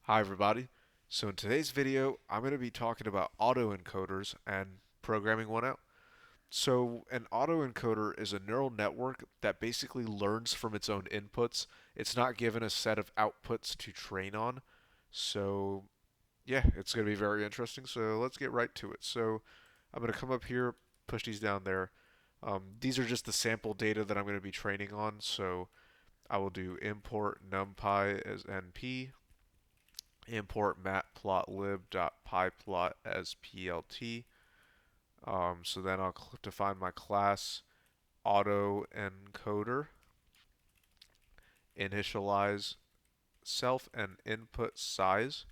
Hi everybody. So in today's video, I'm going to be talking about autoencoders and programming one out. So an autoencoder is a neural network that basically learns from its own inputs. It's not given a set of outputs to train on. So yeah, it's going to be very interesting. So let's get right to it. So I'm going to come up here, push these down there. These are just the sample data that I'm going to be training on. So I will do import numpy as np, import matplotlib.pyplot as plt. So then I'll define my class AutoEncoder, initialize self and input size.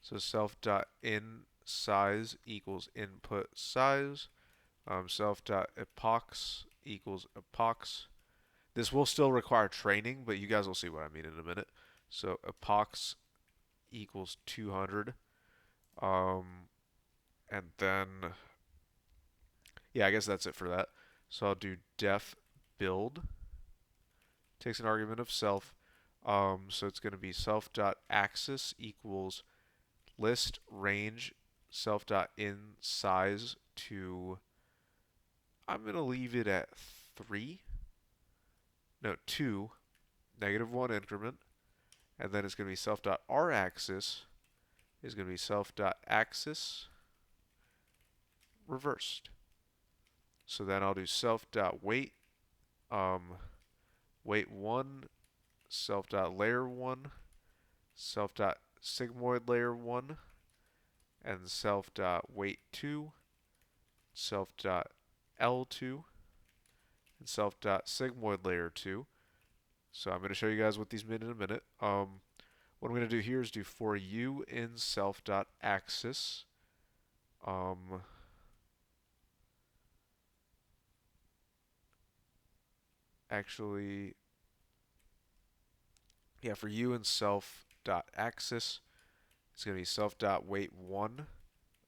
So self.inSize equals input size. Self.epochs equals epochs. This will still require training, but you guys will see what I mean in a minute. So epochs equals 200. Um, and then yeah, I guess that's it for that. So I'll do def build, takes an argument of self. So it's going to be self.axis equals list range self.inSize to, I'm going to leave it at 3, no, 2, -1 increment. And then it's going to be self.raxis is going to be self.axis reversed. So then I'll do self.weight, weight 1, self.layer 1, self.sigmoid layer 1, and self.weight 2, self.l2, and self.sigmoid layer 2. So I'm going to show you guys what these mean in a minute. What I'm going to do here is do for u in self.axis. Um, actually, yeah, for u in self.axis, it's going to be self.weight 1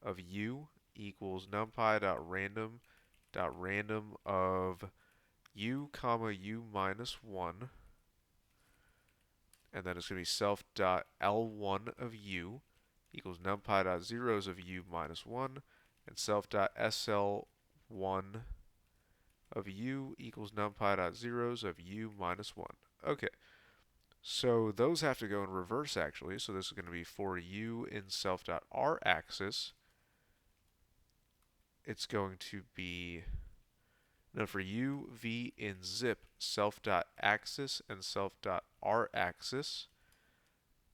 of u equals numpy.random of u comma u minus 1, and then it's going to be self.l1 of u equals numpy.zeros of u minus 1, and self.sl1 of u equals numpy.zeros of u minus 1. Okay, so those have to go in reverse actually, so this is going to be for u in self.r-axis, it's going to be, now for u, v in zip, self.axis and self.r-axis,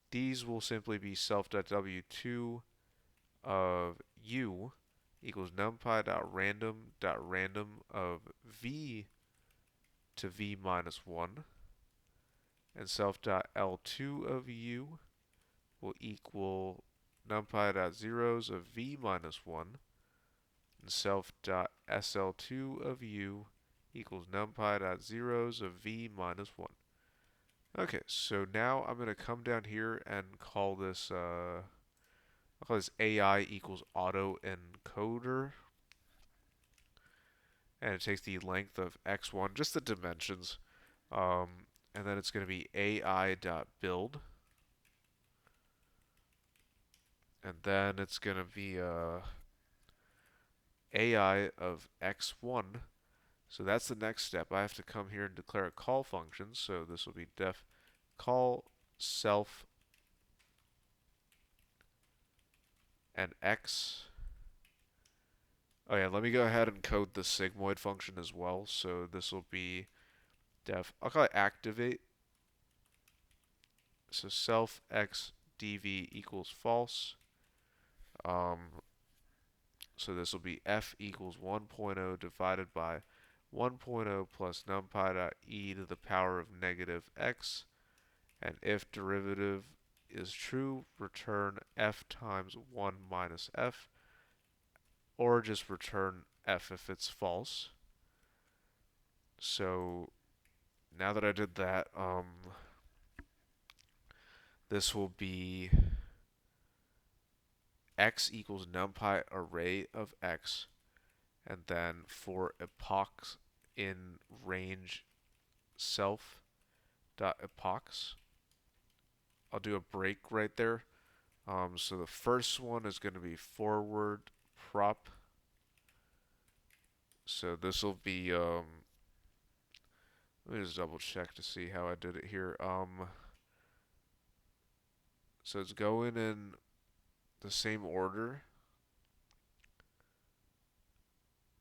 these will simply be self.w2 of u equals numpy.random of v to v minus 1, and self.l2 of u will equal numpy.zeros of v minus 1, and self.sl2 of u equals numpy.zeros of v minus 1. Okay, so now I'm going to come down here and call this I'll call this AI equals AutoEncoder, and it takes the length of x1, just the dimensions, and then it's going to be AI.build, and then it's going to be AI of x1. So that's the next step. I have to come here and declare a call function. So this will be def call self and x. Oh yeah, let me go ahead and code the sigmoid function as well. So this will be def, I'll call it activate. So self x dv equals false. So this will be f equals 1.0 divided by 1.0 plus numpy.e to the power of negative x. And if derivative is true, return f times 1 minus f, or just return f if it's false. So now that I did that, this will be x equals numpy array of x, and then for epochs in range self dot epochs, I'll do a break right there. So the first one is going to be forward prop. So this will be, let me just double check to see how I did it here. So it's going in the same order.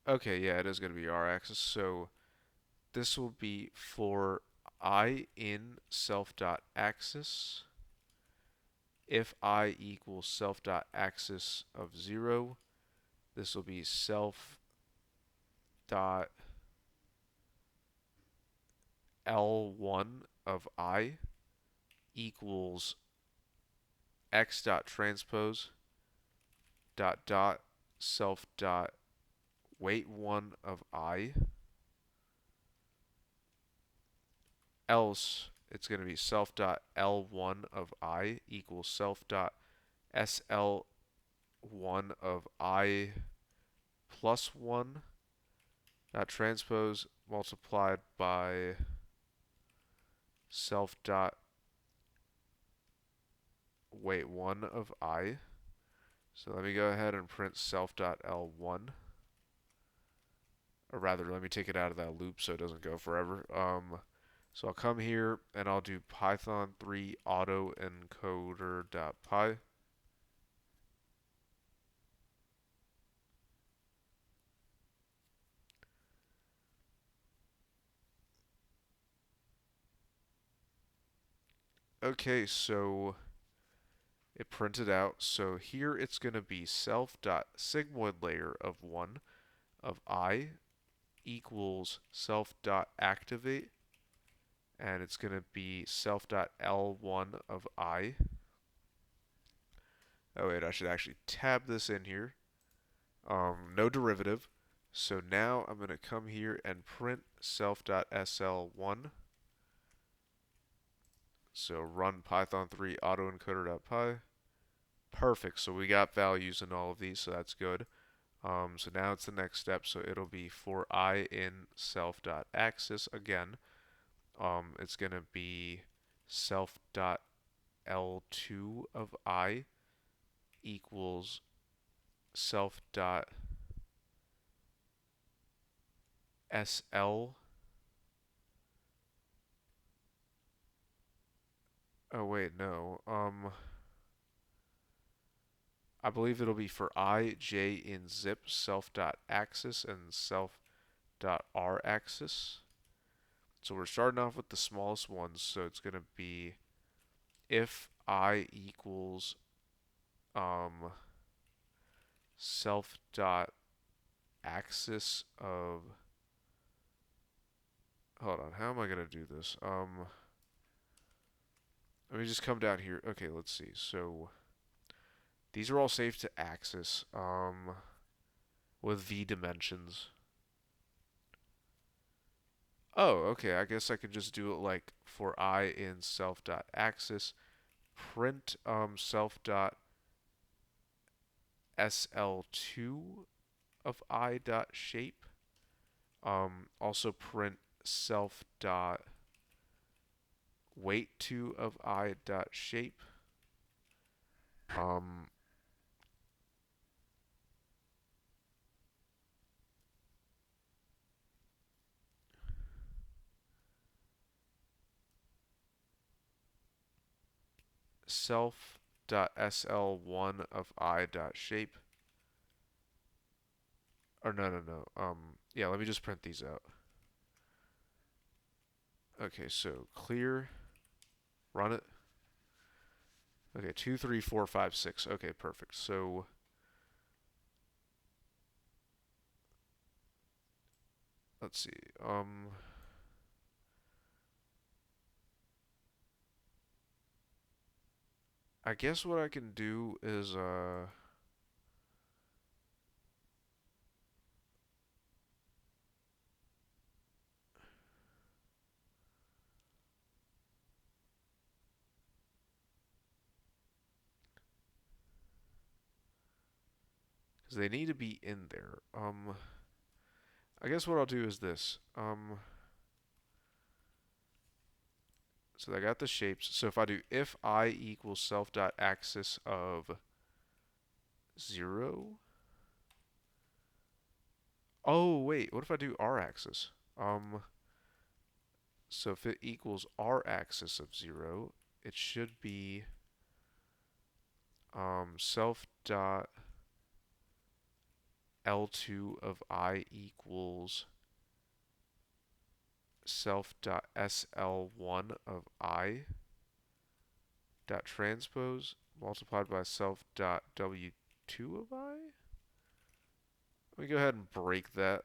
Okay, yeah, it is going to be r-axis. So this will be for I in self dot axis. If I equals self dot axis of 0, this will be self dot L1 of I equals x dot transpose dot self dot weight 1 of I, else it's going to be self dot L1 of I equals self dot SL1 of I plus 1 dot transpose multiplied by self dot weight 1 of I. So let me go ahead and print self dot L1. Or rather, let me take it out of that loop so it doesn't go forever. So I'll come here and I'll do Python 3 AutoEncoder.py. Okay, so it printed out. So here it's going to be self.sigmoid layer of 1 of I equals self.activate, and it's going to be self.L1 of I. Oh wait, I should actually tab this in here. No derivative. So now I'm going to come here and print self.sl1. So run python 3 autoencoder.py. Perfect. So we got values in all of these, so that's good. So now it's the next step. So it'll be for I in self.axis again. It's going to be self.L2 of I equals self.SL. Oh wait, no. I believe it'll be for I, J in zip, self.axis and self.r-axis. So we're starting off with the smallest ones, so it's going to be if I equals self.axis of, hold on, how am I going to do this? Let me just come down here. Okay, let's see. So these are all saved to axis with v dimensions. Oh, okay. I guess I could just do it like for I in self.axis, print self.sl2 of I dot shape. Also print self.weight2 of I dot shape. Um, self.sl1 of I dot shape. Or no. Yeah, let me just print these out. Okay, so clear, run it. Okay, 2, 3, 4, 5, 6. Okay, perfect. So let's see. I guess what I can do is because they need to be in there. I guess what I'll do is this. So I got the shapes. So if I do if I equals self dot axis of 0. Oh, wait. What if I do R axis? So if it equals R axis of 0, it should be self dot L2 of I equals self dot SL1 of I dot transpose multiplied by self dot W2 of I. Let me go ahead and break that.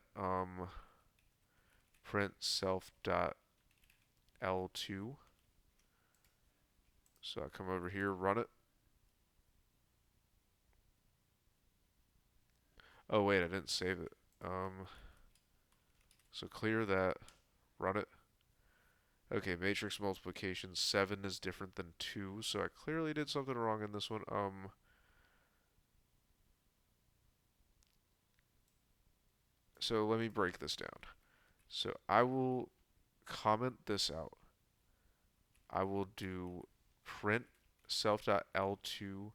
Print self dot L2. So I come over here, run it. Oh wait, I didn't save it. So clear that, run it. Okay, matrix multiplication 7 is different than 2, so I clearly did something wrong in this one. So let me break this down. So I will comment this out. I will do print self.l2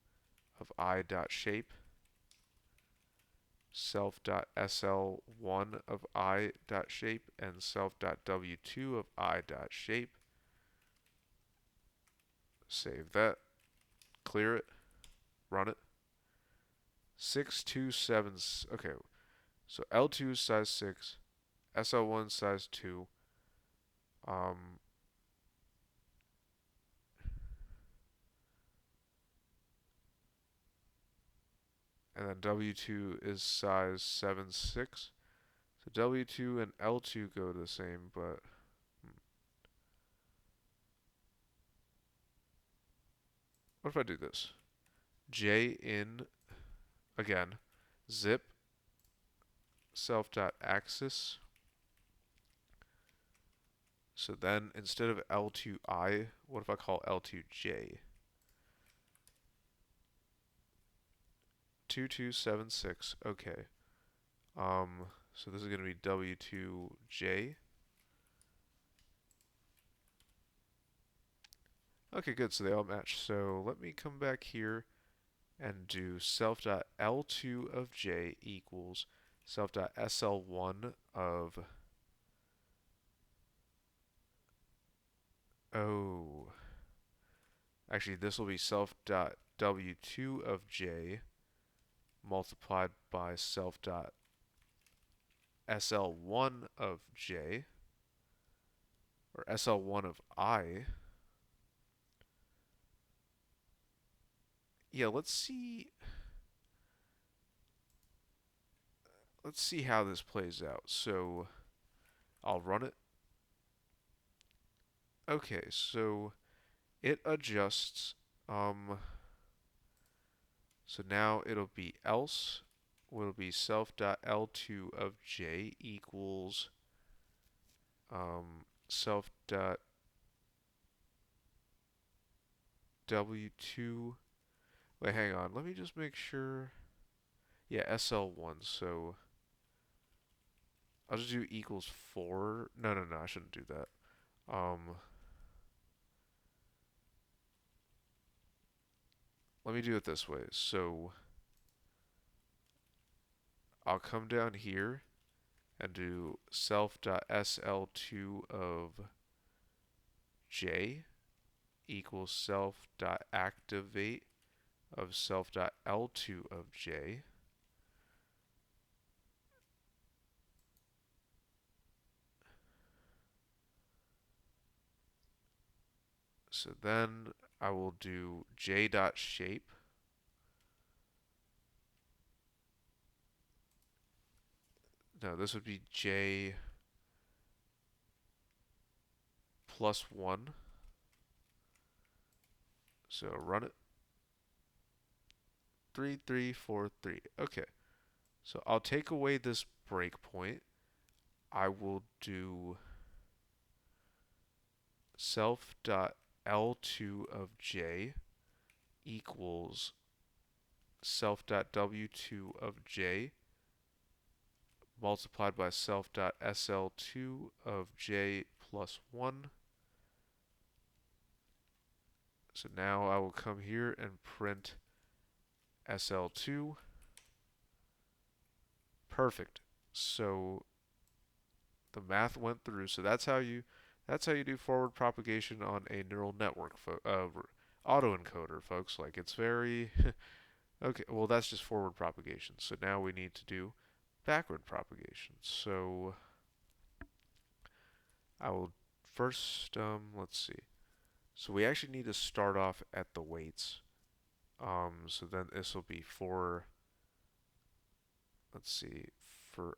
of I.shape, self.sl1 of I.shape, and self.w2 of I.shape. Save that, clear it, run it. 627, okay, so L2 is size 6, SL1 size 2, um, and then W2 is size 7.6. So W2 and L2 go the same, but what if I do this? J in, again, zip self.axis. So then instead of L2I, what if I call L2J? 2276, okay. So this is going to be W2J. Okay, good, so they all match. So let me come back here and do self.L2 of J equals self.SL1 of, oh, actually this will be self.W2 of J multiplied by self.SL1 of J, or SL1 of I. Yeah, let's see how this plays out. So I'll run it. Okay, so it adjusts. So now it'll be else will be self.L2 of J equals self.W2. Wait, hang on. Let me just make sure. Yeah, SL1. So I'll just do equals 4. No, no, no. I shouldn't do that. Let me do it this way. So I'll come down here and do self.SL2 of J equals self.activate of self.L2 of J. So then I will do J.shape. No, this would be J plus 1. So run it. 3, 3, 4, 3. Okay. So I'll take away this breakpoint. I will do self.L2 of J equals self.W2 of J multiplied by self.SL2 of J plus 1. So now I will come here and print SL2. Perfect. So the math went through. So that's how you do forward propagation on a neural network autoencoder, folks. Like it's very okay. Well, that's just forward propagation. So now we need to do backward propagation. So I will first let's see. So we actually need to start off at the weights. So then this will be for, let's see, for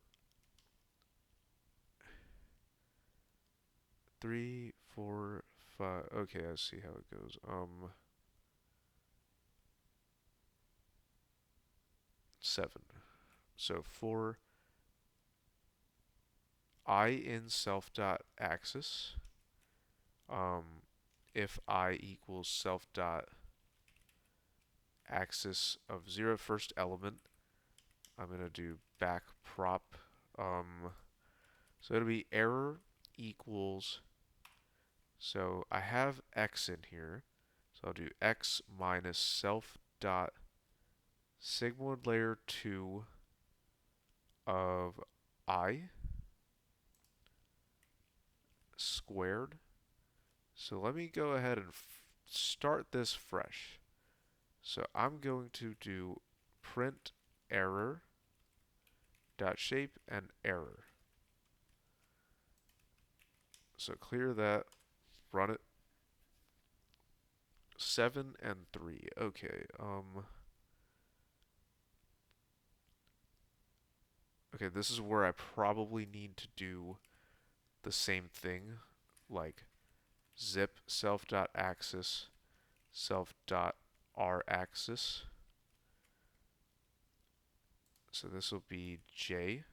3, 4, 5. Okay, I see how it goes. 7. So for I in self dot axis, um, if I equals self dot axis of 0 first element, I'm gonna do back prop. So it'll be error equals. So I have x in here, so I'll do x minus self dot sigmoid layer 2 of I squared. So let me go ahead and start this fresh. So I'm going to do print error dot shape and error. So clear that, run it. 7 and 3. Okay. Okay, this is where I probably need to do the same thing, like zip self dot axis self dot r axis. So this will be j.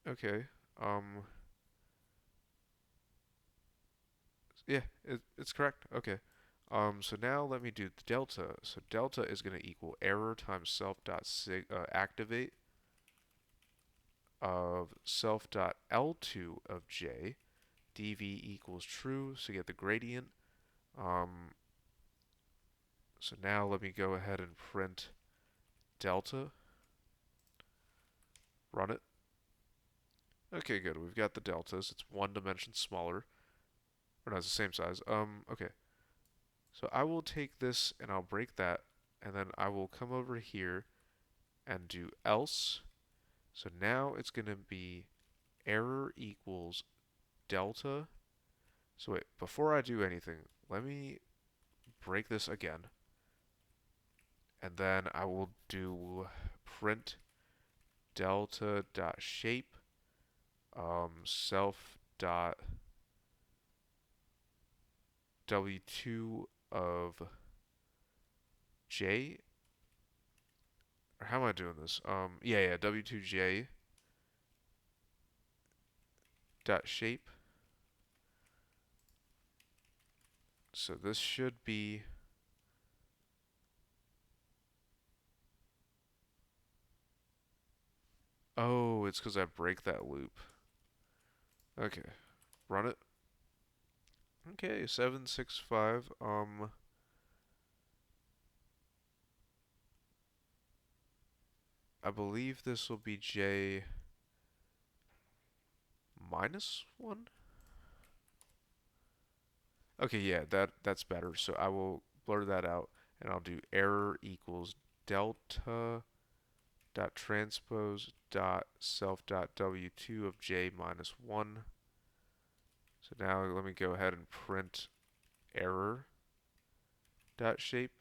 Okay. Um. Yeah, it's correct. Okay. So now let me do the delta. So delta is going to equal error times self dot activate of self dot L2 of j. dv equals true, so you get the gradient. Um, so now let me go ahead and print delta. Run it. Okay, good. We've got the deltas. It's one dimension smaller. Or no, it's the same size. Okay. So I will take this and I'll break that, and then I will come over here and do else. So now it's going to be error equals delta. So wait, before I do anything, let me break this again. And then I will do print delta dot shape self dot w2 of j. Or how am I doing this? Yeah, w2j dot shape. So this should be. Oh, it's because I break that loop. Okay, run it. Okay, 765. I believe this will be j minus 1. Okay, yeah, that's better. So I will blur that out, and I'll do error equals delta dot transpose dot self dot w2 of j minus 1. So now let me go ahead and print error dot shape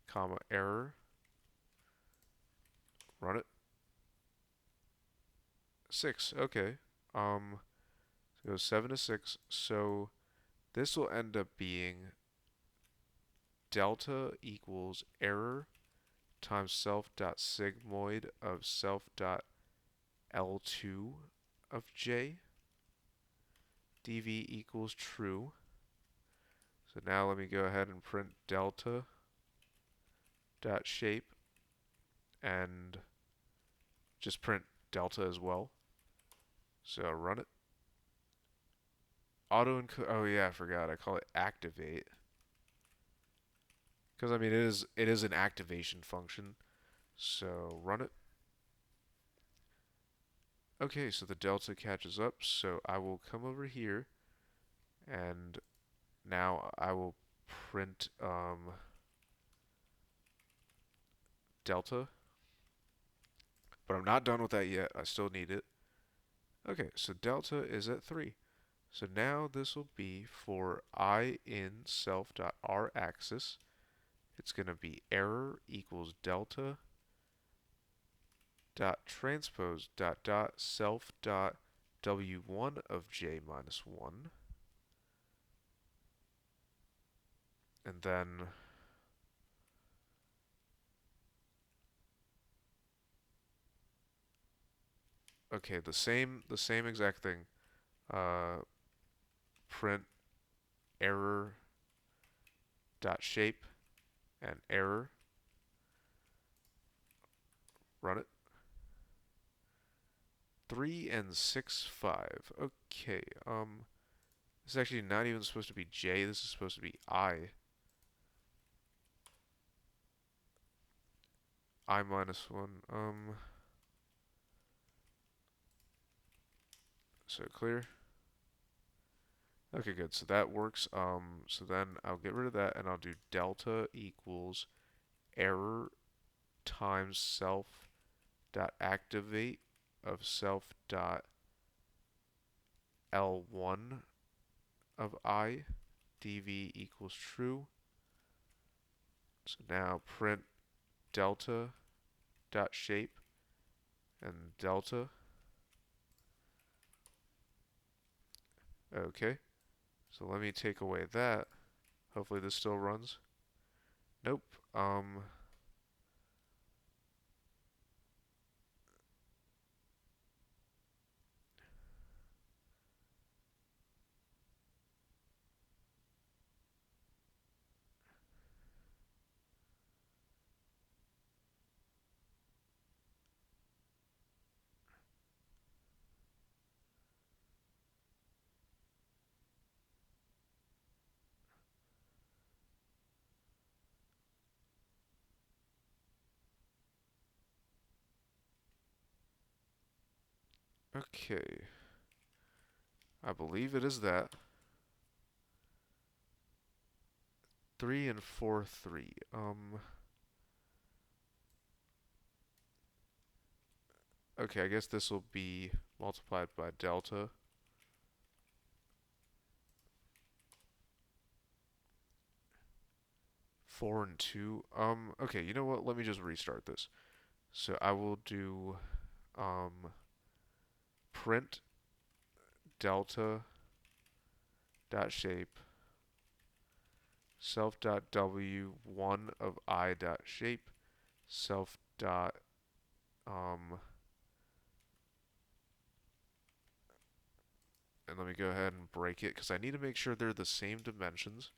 comma error. Run it. 6. Okay. So it goes 7 to 6. So this will end up being delta equals error times self dot sigmoid of self dot L2 of j. dv equals true. So now let me go ahead and print delta dot shape and just print delta as well. So run it. Auto-encode. Oh yeah, I forgot. I call it activate because I mean it is an activation function. So run it. Okay, so the delta catches up. So I will come over here and now I will print delta. But I'm not done with that yet. I still need it. Okay, so delta is at 3. So now this will be for I in self.r-axis. It's going to be error equals delta dot transpose dot self dot w1 of j minus 1. And then, okay, the same exact thing. Uh, print error dot shape and error. Run it. 3 and 6, 5. Okay, this is actually not even supposed to be j. This is supposed to be I minus 1. So clear. Okay, good. So that works. So then I'll get rid of that and I'll do delta equals error times self dot activate of self dot L1 of I dv equals true. So now print delta dot shape and delta. Okay. So let me take away that. Hopefully this still runs. Nope. Okay. I believe it is that. 3 and 4, 3. Okay, I guess this will be multiplied by delta. 4 and 2. Okay, you know what? Let me just restart this. So I will do print delta dot shape self dot w1 of I dot shape self dot and let me go ahead and break it because I need to make sure they're the same dimensions.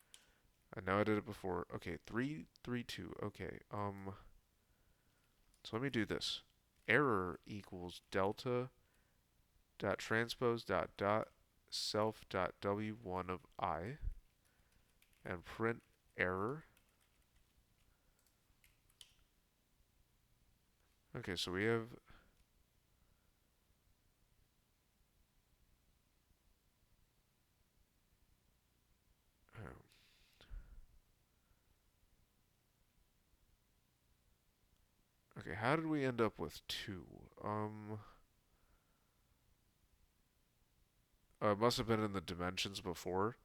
I know I did it before. Okay, 3, 3, 2. Okay, so let me do this. Error equals delta dot transpose dot self dot w1 of I and print error. Okay, so we have oh, okay, how did we end up with 2? It must have been in the dimensions before.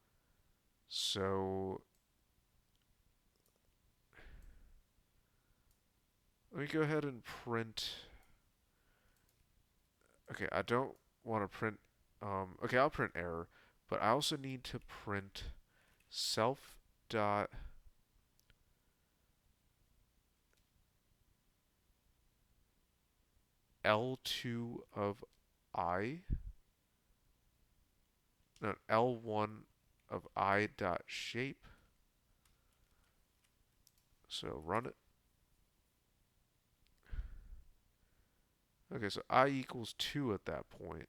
So let me go ahead and print. Okay, I don't want to print. Okay, I'll print error, but I also need to print self dot L2 of I. No, L1 of I dot shape. So run it. Okay, so I equals 2 at that point.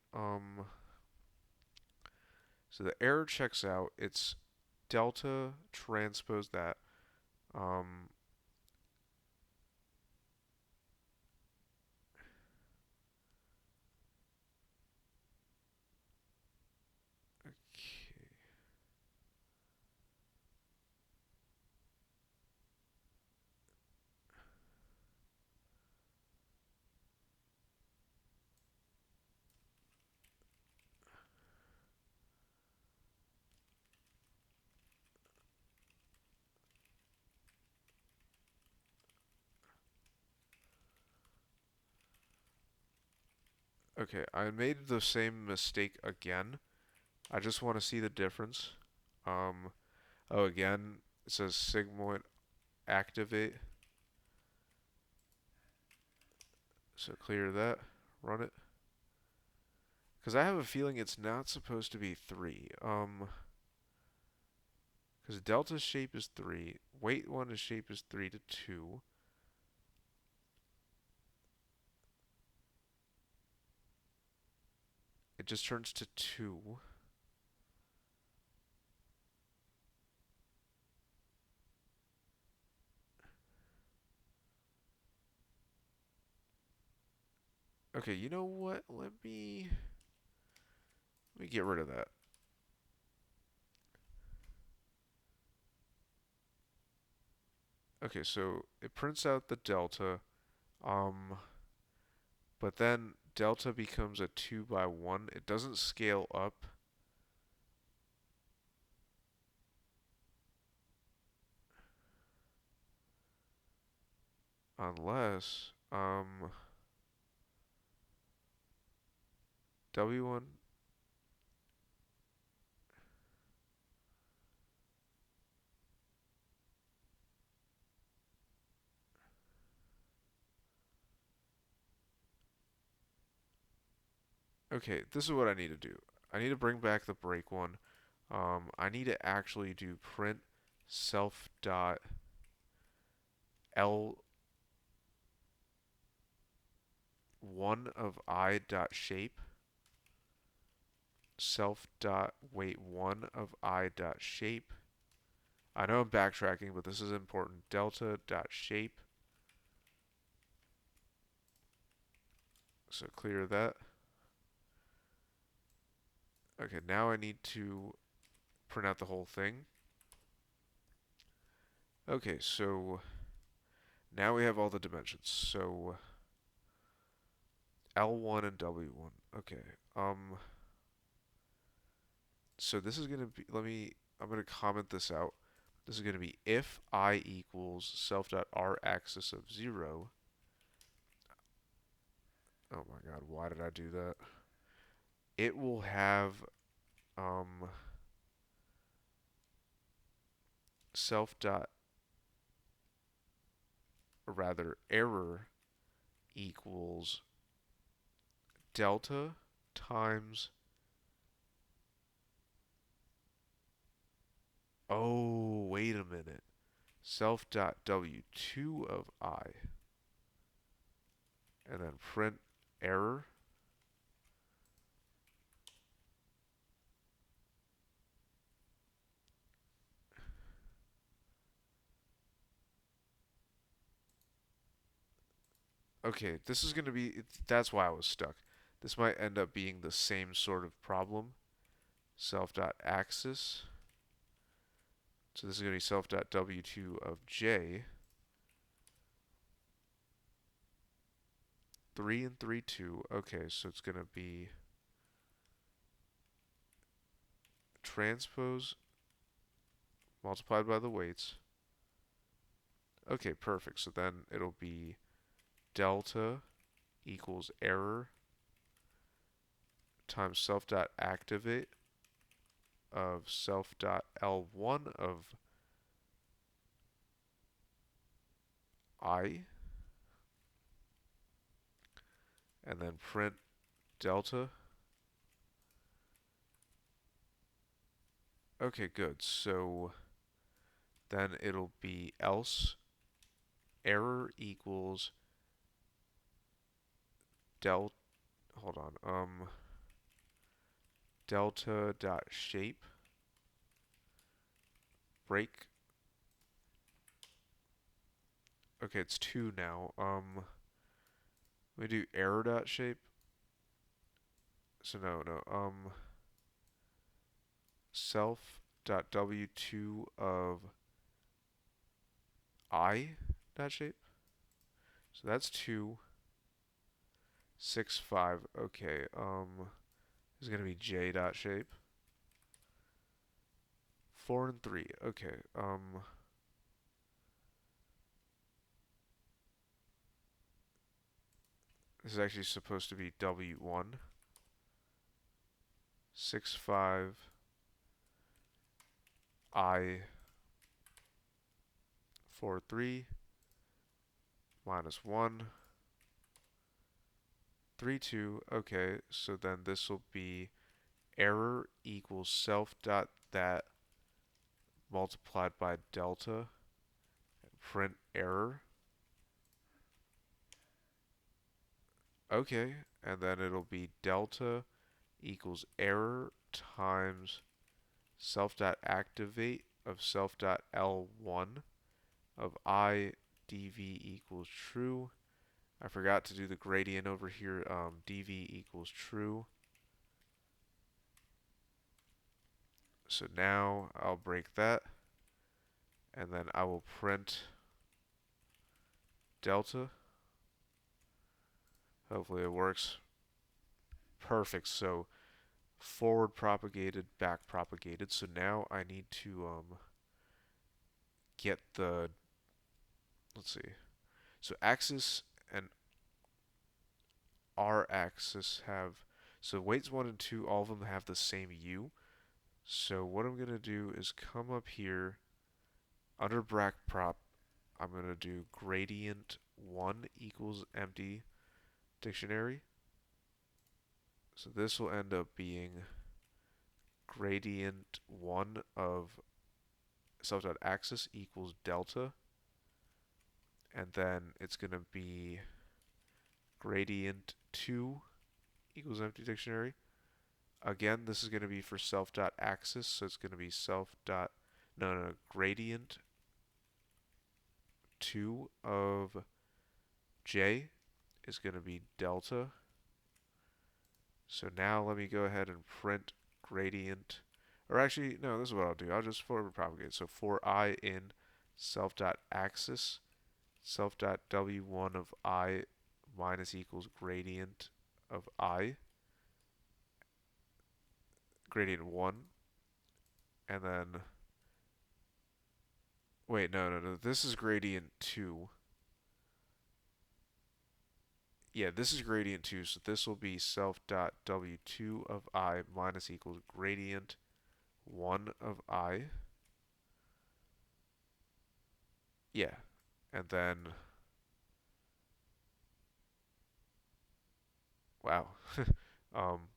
So the error checks out. It's delta transpose that. Um, okay. Okay, I made the same mistake again. I just want to see the difference. Um, oh, again, it says sigmoid activate. So clear that, run it. Because I have a feeling it's not supposed to be 3. Because delta's shape is 3. Weight 1 is shape is 3 to 2. It just turns to 2. Okay, you know what? Let me get rid of that. Okay, so it prints out the delta, um, but then delta becomes a 2 by 1. It doesn't scale up unless W1. Okay, this is what I need to do. I need to bring back the break one. I need to actually do print self dot L1 of I dot shape, self dot weight 1 of I dot shape. I know I'm backtracking, but this is important. Delta dot shape. So clear that. Okay, now I need to print out the whole thing. Okay, so now we have all the dimensions. So L1 and W1. Okay. So this is going to be, I'm going to comment this out. This is going to be if I equals self.r axis of 0. Oh my god, why did I do that? It will have um, self dot, or rather error equals delta times, oh, wait a minute, self dot w2 of I, and then print error. Okay, this is going to be, that's why I was stuck. This might end up being the same sort of problem. Self.axis. So this is going to be self.w2 of j. 3 and 3, 2. Okay, so it's going to be transpose multiplied by the weights. Okay, perfect. So then it'll be delta equals error times self.activate of self.l1 of I, and then print delta. Okay, good. So then it'll be else error equals del hold on, delta dot shape break. Okay, it's 2 now. We do error dot shape. So no. Self dot w2 of I dot shape. So that's 2, 6, 5. Okay. This is gonna be j dot shape. 4 and 3. Okay. This is actually supposed to be w1. 6, 5. I 4, 3. Minus 1. 3, 2. Okay. So then this will be error equals self dot that multiplied by delta. Print error. Okay, and then it'll be delta equals error times self.activate of self.l1 of I dv equals true. I forgot to do the gradient over here. Dv equals true. So now I'll break that, and then I will print delta. Hopefully it works. Perfect. So forward propagated, back propagated. So now I need to get the, let's see. So axis and R axis have, so weights 1 and 2, all of them have the same U. So what I'm going to do is come up here, under brack prop, I'm going to do gradient 1 equals empty dictionary. So this will end up being gradient 1 of self.axis equals delta. And then it's going to be gradient 2 equals empty dictionary. Again, this is going to be for self.axis, so it's going to be gradient 2 of j is going to be delta. So now let me go ahead and print gradient, or actually, no, this is what I'll do. I'll just forward propagate. So for I in self.axis, self.w1 of I minus equals gradient of I, gradient 1, and then, wait, no, this is gradient 2. Yeah, this is gradient 2, so this will be self.w2 of I minus equals gradient 1 of I. Yeah, and then, wow. um,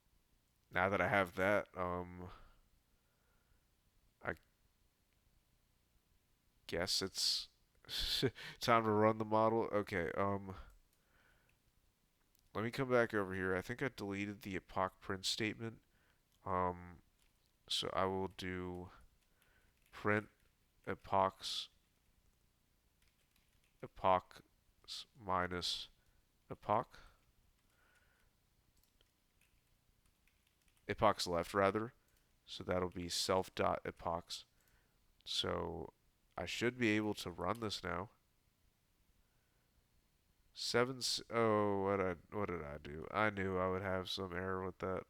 now that I have that, I guess it's time to run the model. Okay, let me come back over here. I think I deleted the epoch print statement. Um, so I will do print epochs minus epoch. Epochs left rather. So that'll be self.epochs. So I should be able to run this now. Oh, what did I do? I knew I would have some error with that.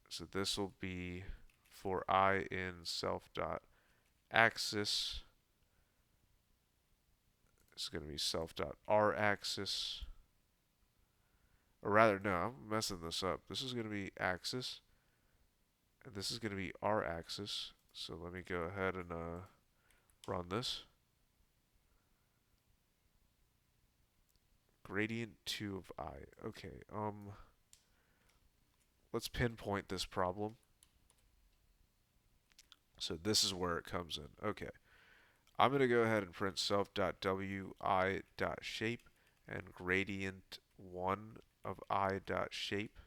So this will be for I in self.axis. It's going to be self.r-axis. Or rather, no, I'm messing this up. This is going to be axis, and this is going to be r-axis. So let me go ahead and run this. Gradient 2 of I. Okay, let's pinpoint this problem. So this is where it comes in. Okay. I'm going to go ahead and print self.wi.shape and gradient1 of i.shape.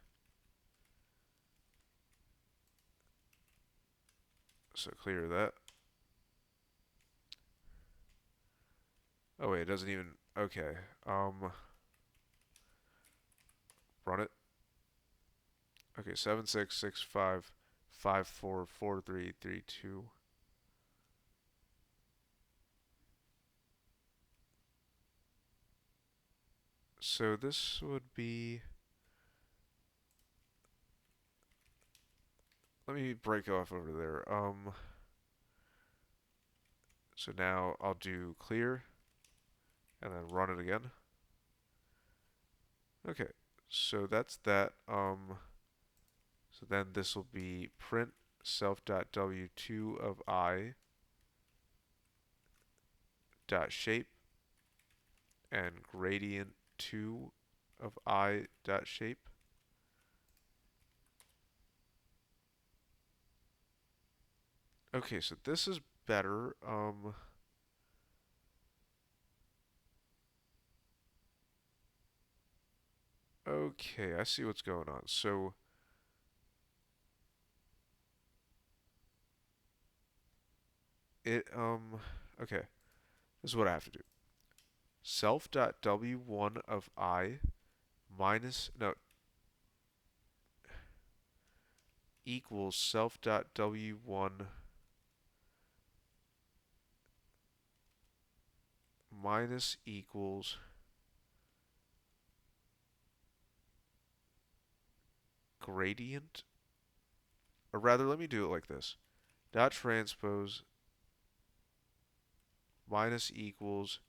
So clear that. Oh wait, it doesn't even, okay. Run it. Okay, 7665544332. So this would be, let me break off over there. So now I'll do clear and then run it again. Okay, so that's that. So then this will be print self.w2 of i dot shape and gradient2 of i dot shape. Okay, so this is better. Okay, I see what's going on. So it okay, this is what I have to do. Self.w1 of I minus no equals self.w1 minus equals gradient, or rather, let me do it like this. Dot transpose minus equals,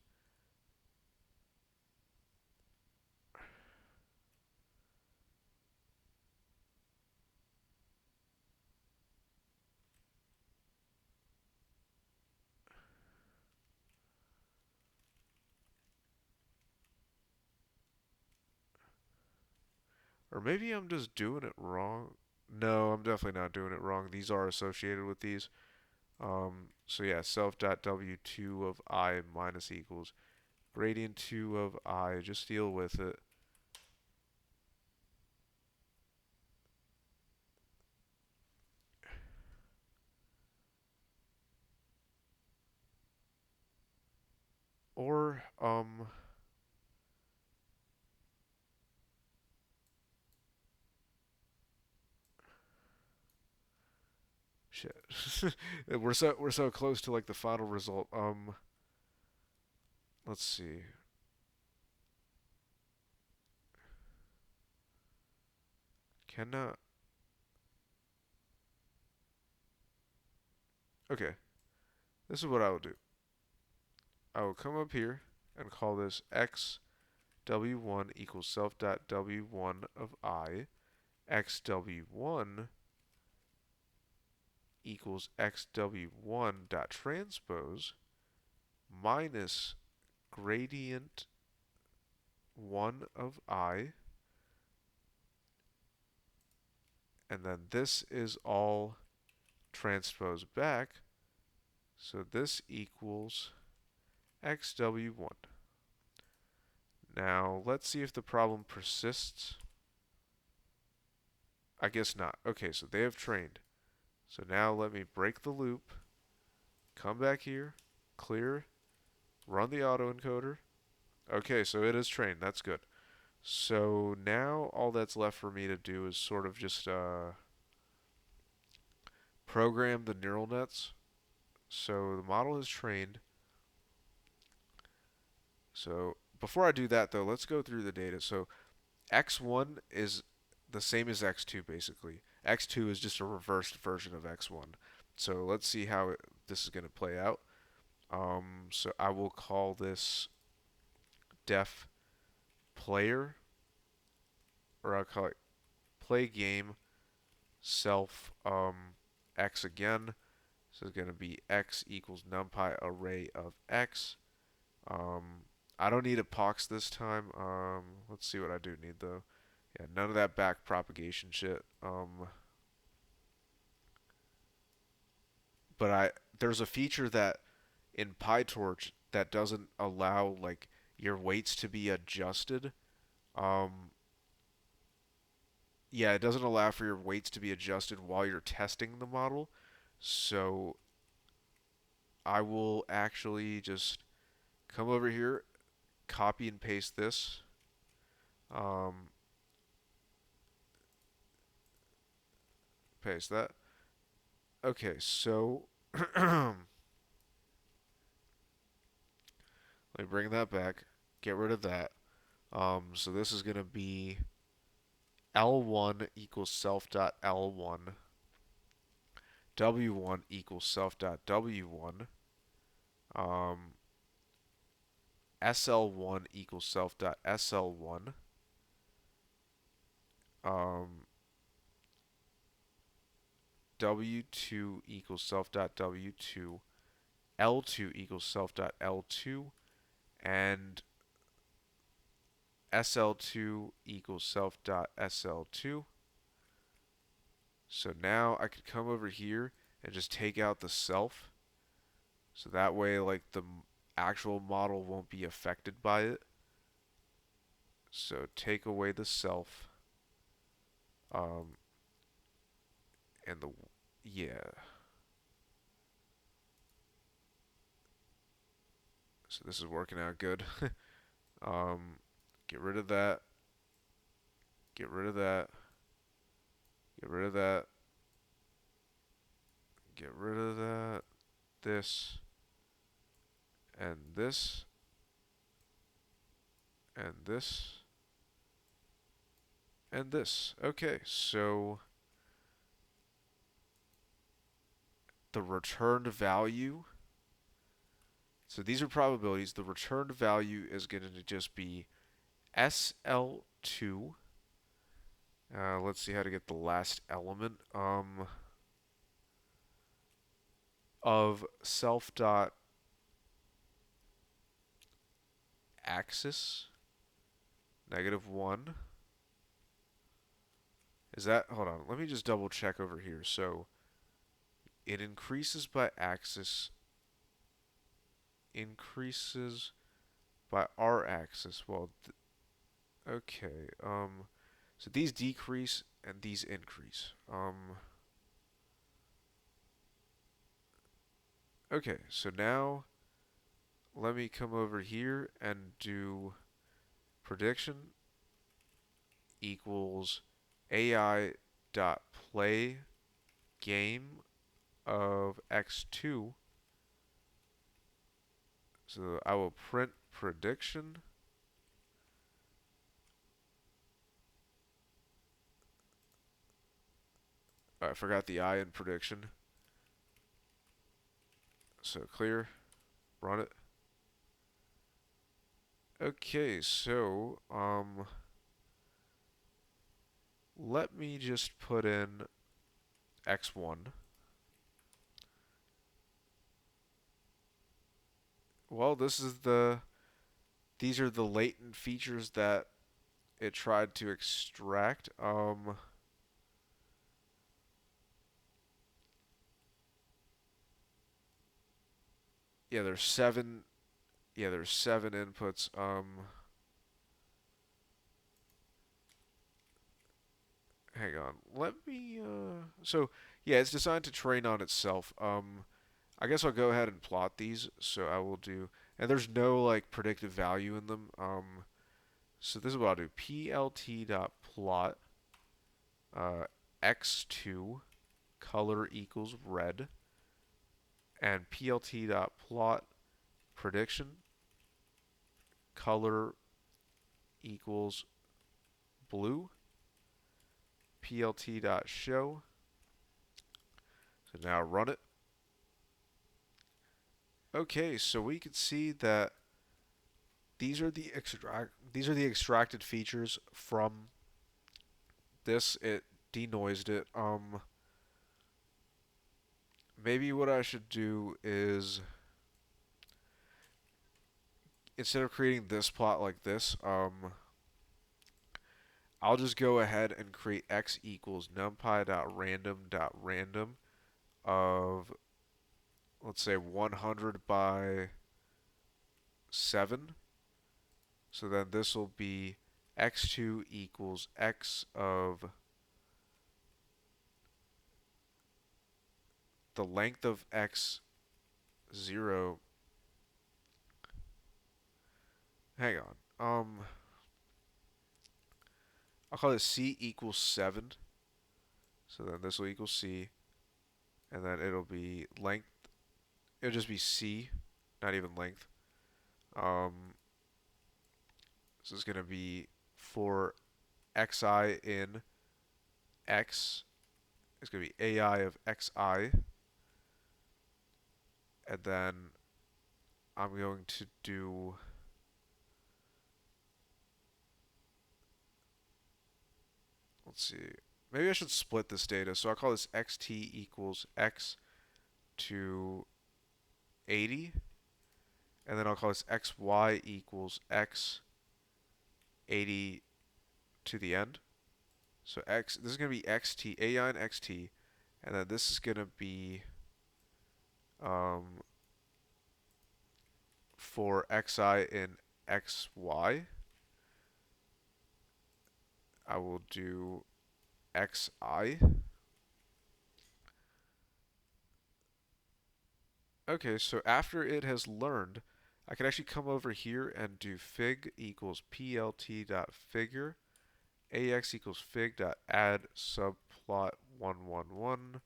or maybe I'm just doing it wrong. No, I'm definitely not doing it wrong. These are associated with these. So yeah, self.w2 of I minus equals gradient 2 of I. Just deal with it. Or, shit. we're so close to like the final result. Let's see. Cannot. Okay. This is what I will do. I will come up here and call this x w1 equals self.w1 of I. X w1 equals xw1 dot transpose minus gradient 1 of I, and then this is all transposed back, so this equals xw1. Now let's see if the problem persists. I guess not. Okay, so they have trained. So now let me break the loop, come back here, clear, run the autoencoder. Okay, so it is trained. That's good. So now all that's left for me to do is sort of just program the neural nets. So the model is trained. So before I do that though, let's go through the data. So x1 is the same as x2 basically. x2 is just a reversed version of x1. So let's see how this is going to play out. So I will call this def player, or I'll call it play game self x again. So it's going to be x equals numpy array of x. I don't need a pox this time. Let's see what I do need though. Yeah, none of that back propagation shit. But there's a feature that in PyTorch that doesn't allow like your weights to be adjusted. Um, yeah, it doesn't allow for your weights to be adjusted while you're testing the model. So I will actually just come over here, copy and paste this. Um, Paste that. Okay, so let me bring that back. Get rid of that. So this is going to be L1 equals self dot L1, W1 equals self dot W1, um, SL1 equals self dot SL1, um, W2 equals self dot W2, L2 equals self dot L2, and SL2 equals self dot SL2. So now I could come over here and just take out the self. So that way, like, the actual model won't be affected by it. So take away the self. Um, and the, yeah. So this is working out good. um, get rid of that. Get rid of that. Get rid of that. Get rid of that. This. And this. And this. And this. Okay, so the returned value. So these are probabilities. The returned value is going to just be SL2. Let's see how to get the last element of self dot axis -1. Is that, hold on, let me just double check over here. So it increases by axis, increases by R axis. Well, okay. So these decrease and these increase. Okay, so now let me come over here and do prediction equals AI dot play game of x2. So I will print prediction. I forgot the I in prediction. So clear, run it. Okay, so let me just put in x1. Well, these are the latent features that it tried to extract. Yeah, there's seven. Yeah, there's 7 inputs. Hang on. Let me. So yeah, it's designed to train on itself. I guess I'll go ahead and plot these. So I will do, and there's no like predictive value in them. So this is what I'll do. PLT dot plot uh, x2 color equals red, and PLT dot plot prediction color equals blue. PLT dot show. So now run it. Okay, so we can see that these are the extracted features from this. It denoised it. Maybe what I should do is instead of creating this plot like this, I'll just go ahead and create x equals numpy dot random of let's say 100 by 7. So then this will be x2 equals x of the length of x0. Hang on. I'll call it c equals 7. So then this will equal c, and then it'll be length. It'll just be c, not even length. This is going to be for xi in x. It's going to be ai of xi, and then I'm going to do, let's see, maybe I should split this data. So I'll call this xt equals x to 80, and then I'll call this xy equals x 80 to the end. So x, this is going to be xt, ai and xt, and then this is going to be for xi in xy. I will do xi. Okay, so after it has learned, I can actually come over here and do fig equals plt.figure, ax equals fig.add subplot 111.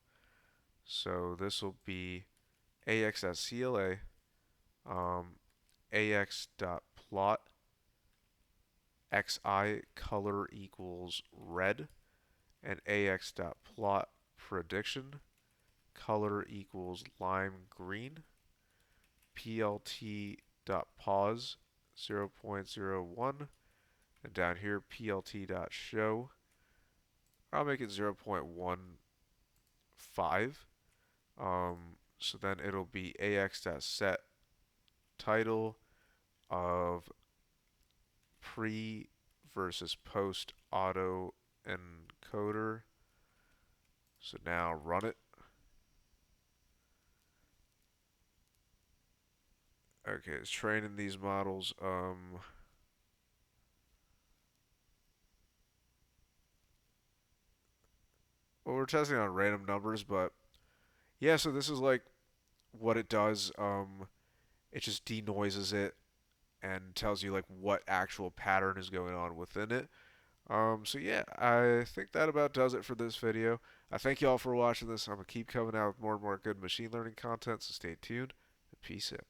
So this will be ax as CLA, ax.plot xi color equals red, and ax.plot prediction color equals lime green, plt.pause 0.01, and down here plt.show, I'll make it 0.15. So then it'll be ax.set title of pre versus post auto encoder. So now run it. Okay, it's training these models. Well, we're testing on random numbers, but yeah, so this is like what it does. It just denoises it and tells you like what actual pattern is going on within it. So yeah, I think that about does it for this video. I thank you all for watching this. I'm gonna keep coming out with more and more good machine learning content, so stay tuned and peace out.